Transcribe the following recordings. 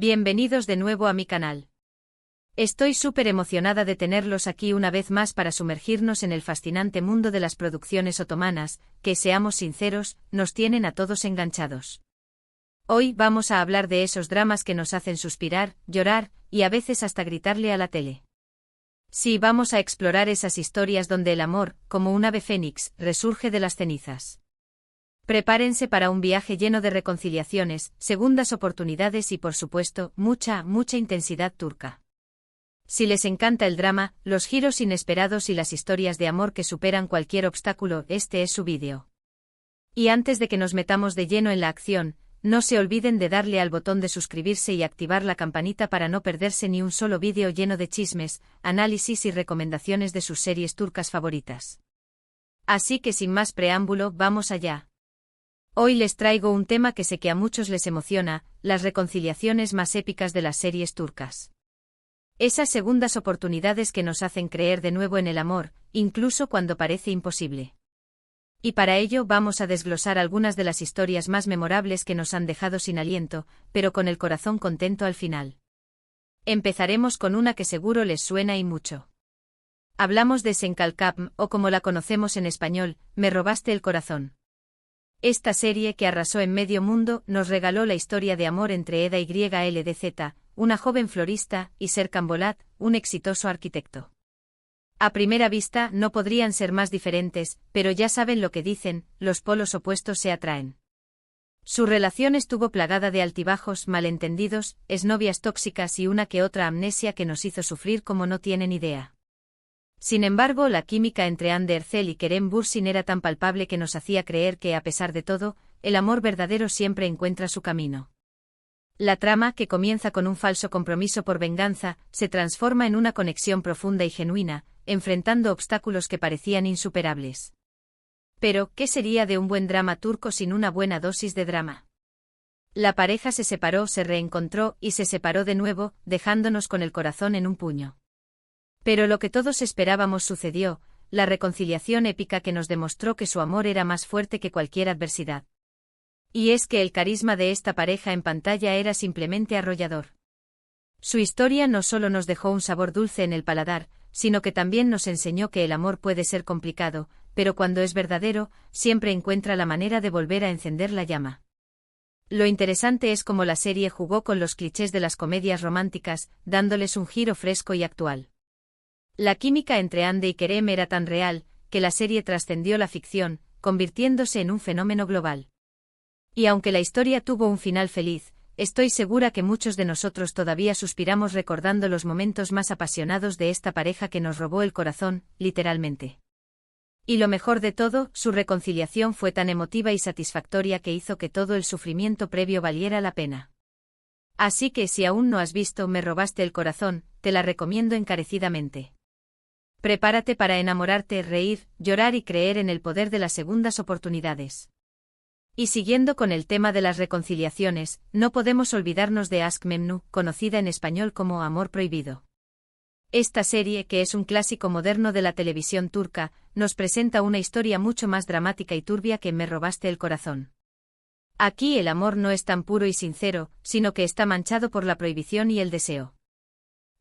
Bienvenidos de nuevo a mi canal. Estoy súper emocionada de tenerlos aquí una vez más para sumergirnos en el fascinante mundo de las producciones otomanas, que, seamos sinceros, nos tienen a todos enganchados. Hoy vamos a hablar de esos dramas que nos hacen suspirar, llorar, y a veces hasta gritarle a la tele. Sí, vamos a explorar esas historias donde el amor, como un ave fénix, resurge de las cenizas. Prepárense para un viaje lleno de reconciliaciones, segundas oportunidades y por supuesto, mucha intensidad turca. Si les encanta el drama, los giros inesperados y las historias de amor que superan cualquier obstáculo, este es su vídeo. Y antes de que nos metamos de lleno en la acción, no se olviden de darle al botón de suscribirse y activar la campanita para no perderse ni un solo vídeo lleno de chismes, análisis y recomendaciones de sus series turcas favoritas. Así que sin más preámbulo, vamos allá. Hoy les traigo un tema que sé que a muchos les emociona, las reconciliaciones más épicas de las series turcas. Esas segundas oportunidades que nos hacen creer de nuevo en el amor, incluso cuando parece imposible. Y para ello vamos a desglosar algunas de las historias más memorables que nos han dejado sin aliento, pero con el corazón contento al final. Empezaremos con una que seguro les suena y mucho. Hablamos de Sen Kalkapm, o como la conocemos en español, Me robaste el corazón. Esta serie que arrasó en medio mundo nos regaló la historia de amor entre Eda YLDZ, una joven florista, y Serkan Bolat, un exitoso arquitecto. A primera vista no podrían ser más diferentes, pero ya saben lo que dicen, los polos opuestos se atraen. Su relación estuvo plagada de altibajos, malentendidos, exnovias tóxicas y una que otra amnesia que nos hizo sufrir como no tienen idea. Sin embargo, la química entre Hande Erçel y Kerem Bürsin era tan palpable que nos hacía creer que, a pesar de todo, el amor verdadero siempre encuentra su camino. La trama, que comienza con un falso compromiso por venganza, se transforma en una conexión profunda y genuina, enfrentando obstáculos que parecían insuperables. Pero, ¿qué sería de un buen drama turco sin una buena dosis de drama? La pareja se separó, se reencontró y se separó de nuevo, dejándonos con el corazón en un puño. Pero lo que todos esperábamos sucedió, la reconciliación épica que nos demostró que su amor era más fuerte que cualquier adversidad. Y es que el carisma de esta pareja en pantalla era simplemente arrollador. Su historia no solo nos dejó un sabor dulce en el paladar, sino que también nos enseñó que el amor puede ser complicado, pero cuando es verdadero, siempre encuentra la manera de volver a encender la llama. Lo interesante es cómo la serie jugó con los clichés de las comedias románticas, dándoles un giro fresco y actual. La química entre Hande y Kerem era tan real, que la serie trascendió la ficción, convirtiéndose en un fenómeno global. Y aunque la historia tuvo un final feliz, estoy segura que muchos de nosotros todavía suspiramos recordando los momentos más apasionados de esta pareja que nos robó el corazón, literalmente. Y lo mejor de todo, su reconciliación fue tan emotiva y satisfactoria que hizo que todo el sufrimiento previo valiera la pena. Así que si aún no has visto Me robaste el corazón, te la recomiendo encarecidamente. Prepárate para enamorarte, reír, llorar y creer en el poder de las segundas oportunidades. Y siguiendo con el tema de las reconciliaciones, no podemos olvidarnos de Aşk Memnu, conocida en español como Amor prohibido. Esta serie, que es un clásico moderno de la televisión turca, nos presenta una historia mucho más dramática y turbia que Me robaste el corazón. Aquí el amor no es tan puro y sincero, sino que está manchado por la prohibición y el deseo.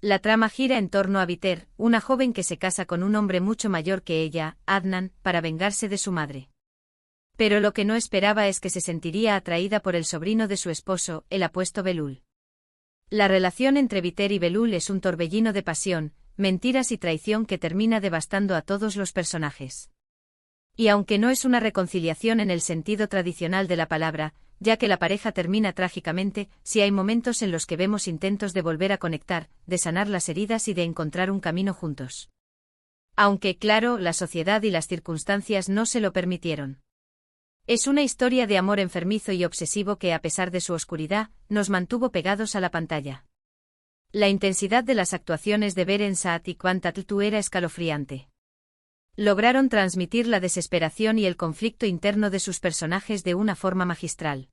La trama gira en torno a Biter, una joven que se casa con un hombre mucho mayor que ella, Adnan, para vengarse de su madre. Pero lo que no esperaba es que se sentiría atraída por el sobrino de su esposo, el apuesto Belul. La relación entre Biter y Belul es un torbellino de pasión, mentiras y traición que termina devastando a todos los personajes. Y aunque no es una reconciliación en el sentido tradicional de la palabra, ya que la pareja termina trágicamente, sí hay momentos en los que vemos intentos de volver a conectar, de sanar las heridas y de encontrar un camino juntos. Aunque, claro, la sociedad y las circunstancias no se lo permitieron. Es una historia de amor enfermizo y obsesivo que, a pesar de su oscuridad, nos mantuvo pegados a la pantalla. La intensidad de las actuaciones de Beren Saat y Kwan Tatlıtuğ era escalofriante. Lograron transmitir la desesperación y el conflicto interno de sus personajes de una forma magistral.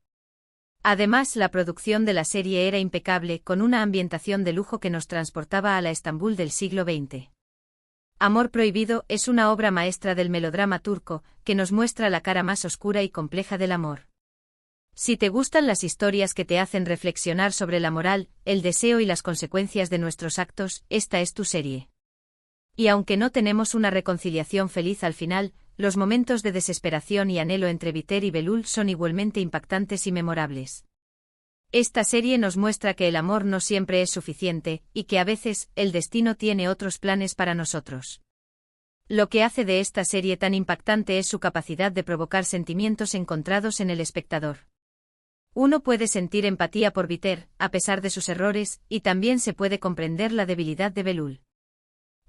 Además, la producción de la serie era impecable, con una ambientación de lujo que nos transportaba a la Estambul del siglo XX. Amor prohibido es una obra maestra del melodrama turco, que nos muestra la cara más oscura y compleja del amor. Si te gustan las historias que te hacen reflexionar sobre la moral, el deseo y las consecuencias de nuestros actos, esta es tu serie. Y aunque no tenemos una reconciliación feliz al final, los momentos de desesperación y anhelo entre Viter y Belul son igualmente impactantes y memorables. Esta serie nos muestra que el amor no siempre es suficiente, y que a veces, el destino tiene otros planes para nosotros. Lo que hace de esta serie tan impactante es su capacidad de provocar sentimientos encontrados en el espectador. Uno puede sentir empatía por Viter, a pesar de sus errores, y también se puede comprender la debilidad de Belul.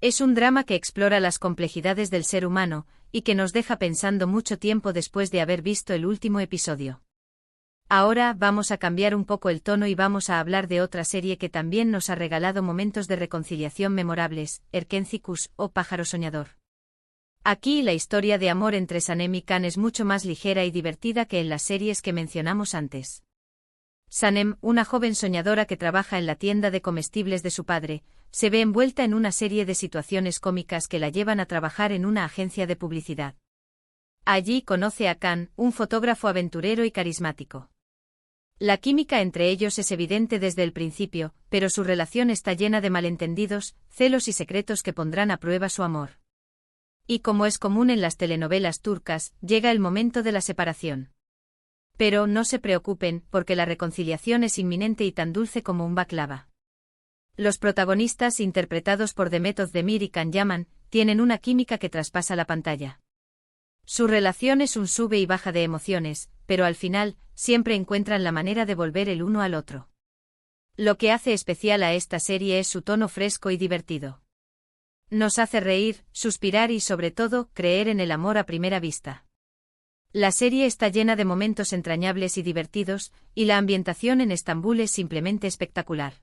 Es un drama que explora las complejidades del ser humano, y que nos deja pensando mucho tiempo después de haber visto el último episodio. Ahora vamos a cambiar un poco el tono y vamos a hablar de otra serie que también nos ha regalado momentos de reconciliación memorables, Erkencicus, o Pájaro Soñador. Aquí la historia de amor entre Sanem y Can es mucho más ligera y divertida que en las series que mencionamos antes. Sanem, una joven soñadora que trabaja en la tienda de comestibles de su padre, se ve envuelta en una serie de situaciones cómicas que la llevan a trabajar en una agencia de publicidad. Allí conoce a Can, un fotógrafo aventurero y carismático. La química entre ellos es evidente desde el principio, pero su relación está llena de malentendidos, celos y secretos que pondrán a prueba su amor. Y como es común en las telenovelas turcas, llega el momento de la separación. Pero no se preocupen, porque la reconciliación es inminente y tan dulce como un baklava. Los protagonistas, interpretados por Demet Özdemir y Can Yaman, tienen una química que traspasa la pantalla. Su relación es un sube y baja de emociones, pero al final, siempre encuentran la manera de volver el uno al otro. Lo que hace especial a esta serie es su tono fresco y divertido. Nos hace reír, suspirar y sobre todo, creer en el amor a primera vista. La serie está llena de momentos entrañables y divertidos, y la ambientación en Estambul es simplemente espectacular.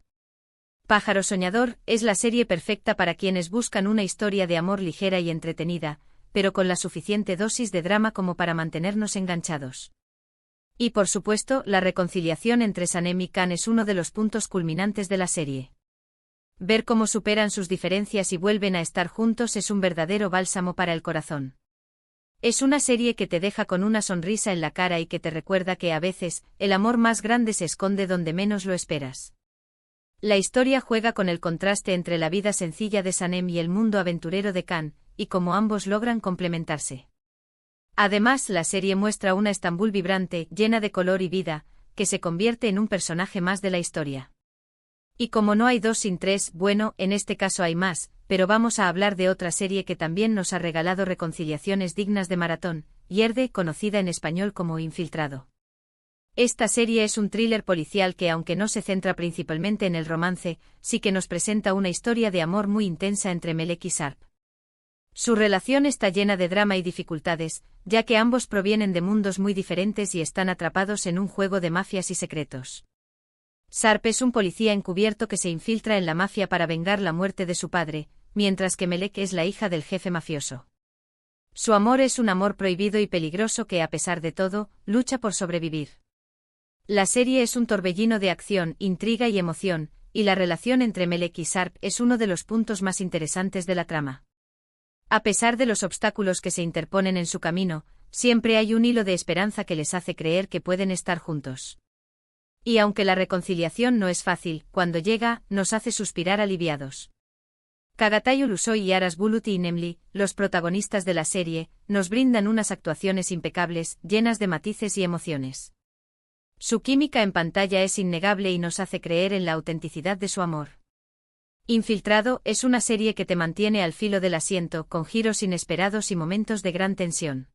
Pájaro Soñador es la serie perfecta para quienes buscan una historia de amor ligera y entretenida, pero con la suficiente dosis de drama como para mantenernos enganchados. Y por supuesto, la reconciliación entre Sanem y Can es uno de los puntos culminantes de la serie. Ver cómo superan sus diferencias y vuelven a estar juntos es un verdadero bálsamo para el corazón. Es una serie que te deja con una sonrisa en la cara y que te recuerda que a veces, el amor más grande se esconde donde menos lo esperas. La historia juega con el contraste entre la vida sencilla de Sanem y el mundo aventurero de Can, y cómo ambos logran complementarse. Además, la serie muestra una Estambul vibrante, llena de color y vida, que se convierte en un personaje más de la historia. Y como no hay dos sin tres, bueno, en este caso hay más, pero vamos a hablar de otra serie que también nos ha regalado reconciliaciones dignas de maratón, Yerde, conocida en español como Infiltrado. Esta serie es un thriller policial que, aunque no se centra principalmente en el romance, sí que nos presenta una historia de amor muy intensa entre Melek y Sarp. Su relación está llena de drama y dificultades, ya que ambos provienen de mundos muy diferentes y están atrapados en un juego de mafias y secretos. Sarp es un policía encubierto que se infiltra en la mafia para vengar la muerte de su padre, mientras que Melek es la hija del jefe mafioso. Su amor es un amor prohibido y peligroso que, a pesar de todo, lucha por sobrevivir. La serie es un torbellino de acción, intriga y emoción, y la relación entre Melek y Sarp es uno de los puntos más interesantes de la trama. A pesar de los obstáculos que se interponen en su camino, siempre hay un hilo de esperanza que les hace creer que pueden estar juntos. Y aunque la reconciliación no es fácil, cuando llega, nos hace suspirar aliviados. Çağatay Ulusoy y Aras Bulut y Nemli, los protagonistas de la serie, nos brindan unas actuaciones impecables, llenas de matices y emociones. Su química en pantalla es innegable y nos hace creer en la autenticidad de su amor. Infiltrado es una serie que te mantiene al filo del asiento, con giros inesperados y momentos de gran tensión.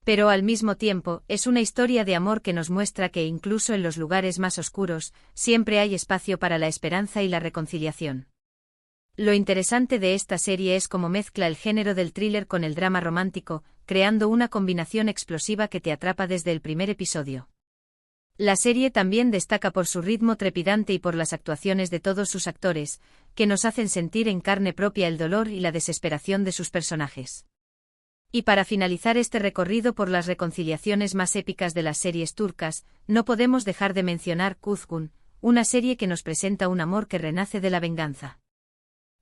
Pero al mismo tiempo, es una historia de amor que nos muestra que incluso en los lugares más oscuros, siempre hay espacio para la esperanza y la reconciliación. Lo interesante de esta serie es cómo mezcla el género del thriller con el drama romántico, creando una combinación explosiva que te atrapa desde el primer episodio. La serie también destaca por su ritmo trepidante y por las actuaciones de todos sus actores, que nos hacen sentir en carne propia el dolor y la desesperación de sus personajes. Y para finalizar este recorrido por las reconciliaciones más épicas de las series turcas, no podemos dejar de mencionar Kuzgun, una serie que nos presenta un amor que renace de la venganza.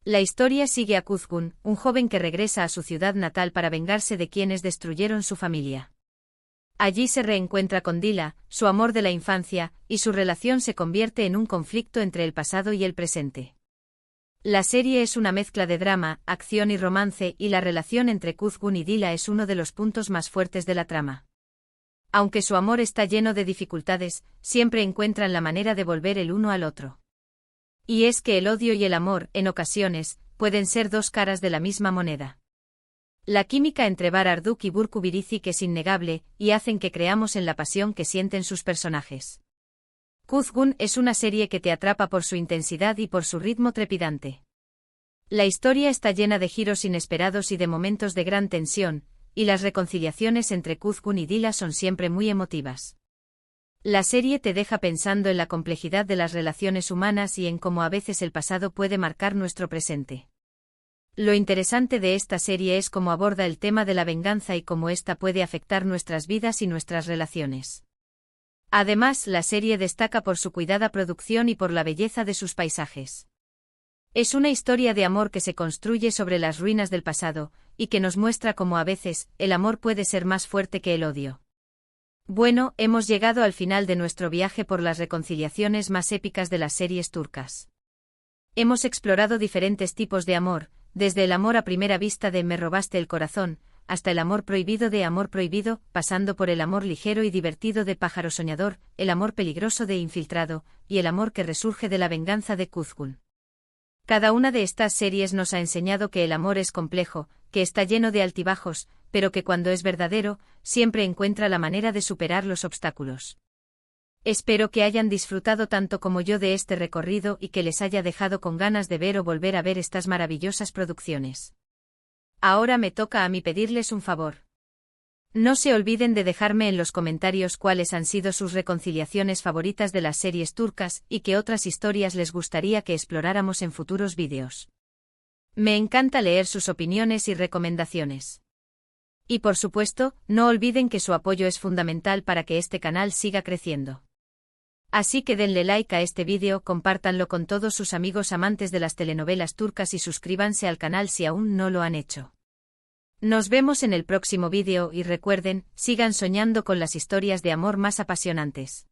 La historia sigue a Kuzgun, un joven que regresa a su ciudad natal para vengarse de quienes destruyeron su familia. Allí se reencuentra con Dila, su amor de la infancia, y su relación se convierte en un conflicto entre el pasado y el presente. La serie es una mezcla de drama, acción y romance, y la relación entre Kuzgun y Dila es uno de los puntos más fuertes de la trama. Aunque su amor está lleno de dificultades, siempre encuentran la manera de volver el uno al otro. Y es que el odio y el amor, en ocasiones, pueden ser dos caras de la misma moneda. La química entre Bararduk y Burku Birizik es innegable, y hacen que creamos en la pasión que sienten sus personajes. Kuzgun es una serie que te atrapa por su intensidad y por su ritmo trepidante. La historia está llena de giros inesperados y de momentos de gran tensión, y las reconciliaciones entre Kuzgun y Dila son siempre muy emotivas. La serie te deja pensando en la complejidad de las relaciones humanas y en cómo a veces el pasado puede marcar nuestro presente. Lo interesante de esta serie es cómo aborda el tema de la venganza y cómo ésta puede afectar nuestras vidas y nuestras relaciones. Además, la serie destaca por su cuidada producción y por la belleza de sus paisajes. Es una historia de amor que se construye sobre las ruinas del pasado, y que nos muestra cómo a veces, el amor puede ser más fuerte que el odio. Bueno, hemos llegado al final de nuestro viaje por las reconciliaciones más épicas de las series turcas. Hemos explorado diferentes tipos de amor, desde el amor a primera vista de Me robaste el corazón, hasta el amor prohibido de Amor prohibido, pasando por el amor ligero y divertido de Pájaro soñador, el amor peligroso de Infiltrado, y el amor que resurge de la venganza de Kuzgun. Cada una de estas series nos ha enseñado que el amor es complejo, que está lleno de altibajos, pero que cuando es verdadero, siempre encuentra la manera de superar los obstáculos. Espero que hayan disfrutado tanto como yo de este recorrido y que les haya dejado con ganas de ver o volver a ver estas maravillosas producciones. Ahora me toca a mí pedirles un favor. No se olviden de dejarme en los comentarios cuáles han sido sus reconciliaciones favoritas de las series turcas y qué otras historias les gustaría que exploráramos en futuros vídeos. Me encanta leer sus opiniones y recomendaciones. Y por supuesto, no olviden que su apoyo es fundamental para que este canal siga creciendo. Así que denle like a este vídeo, compártanlo con todos sus amigos amantes de las telenovelas turcas y suscríbanse al canal si aún no lo han hecho. Nos vemos en el próximo vídeo y recuerden, sigan soñando con las historias de amor más apasionantes.